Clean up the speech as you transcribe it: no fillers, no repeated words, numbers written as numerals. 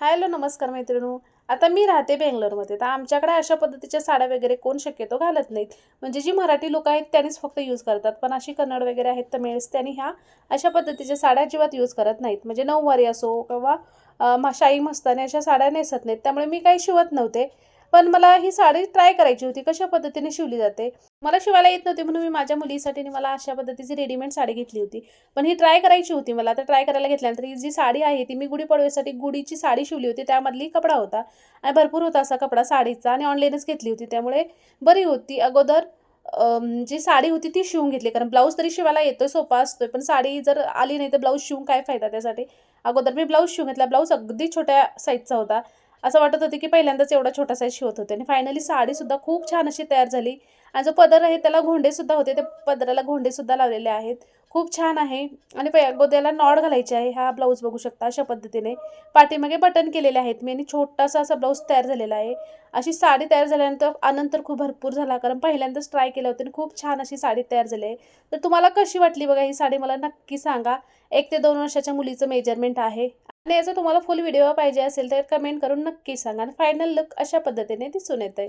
Hello नमस्कार मैत्रिणो. आता मी राहते बेंगलोरमध्ये. तर आमच्याकडे अशा पद्धतीच्या साड्या वगैरे कोण शक्यतो घालत नाहीत. म्हणजे जी मराठी लोकं आहेत त्यांनीच फक्त यूज करतात. पण अशी कन्नड वगैरे आहेत तमिळ्स त्यांनी ह्या अशा पद्धतीच्या साड्या अजिबात यूज करत नाहीत. म्हणजे नऊवारी असो किंवा शाही मस्तानी अशा साड्या नेसत नाहीत. त्यामुळे मी काही शिवत नव्हते. पण मला ही साडी ट्राय करायची होती कशा पद्धतीने शिवली जाते. मला शिवायला येत नव्हती म्हणून मी माझ्या मुलीसाठी मला अशा पद्धतीची रेडीमेड साडी घेतली होती. पण ही ट्राय करायची होती मला. तर ट्राय करायला घेतल्यानंतर ही जी साडी आहे ती मी गुढीपाडव्यासाठी गुढीची साडी शिवली होती. त्यामधली कपडा होता आणि भरपूर होता असा कपडा साडीचा आणि ऑनलाईनच घेतली होती. त्यामुळे बरी होती. अगोदर जी साडी होती ती शिवून घेतली. कारण ब्लाऊज तरी शिवायला येतोय, सोपा असतोय. पण साडी जर आली नाही तर ब्लाऊज शिवून काय फायदा त्यासाठी. अगोदर मी ब्लाऊज शिवून घेतला. ब्लाऊज अगदी छोट्या साईजचा होता. असं वाटत होतं की पहिल्यांदाच एवढा छोटा साईज शिवत होते आणि फायनली साडीसुद्धा खूप छान अशी तयार झाली. आणि जो पदर आहे त्याला घोंडेसुद्धा होते. त्या पदराला घोंडेसुद्धा लावलेले आहेत. खूप छान आहे आणि गोद्याला नॉड घालायची आहे. हा ब्लाऊज बघू शकता अशा पद्धतीने. पाठीमागे बटन केलेले आहेत मी आणि छोटासा असा ब्लाऊज तयार झालेला आहे. अशी साडी तयार झाल्यानंतर आनंद तर खूप भरपूर झाला. कारण पहिल्यांदाच ट्राय केलं होतं आणि खूप छान अशी साडी तयार झाली आहे. तर तुम्हाला कशी वाटली बघा ही साडी मला नक्की सांगा. 1 ते 2 वर्षाच्या मुलीचं मेजरमेंट आहे. आणि याचा तुम्हाला फुल व्हिडिओ पाहिजे असेल तर कमेंट करून नक्की सांगा. आणि फायनल लूक अशा पद्धतीने दिसून येतंय.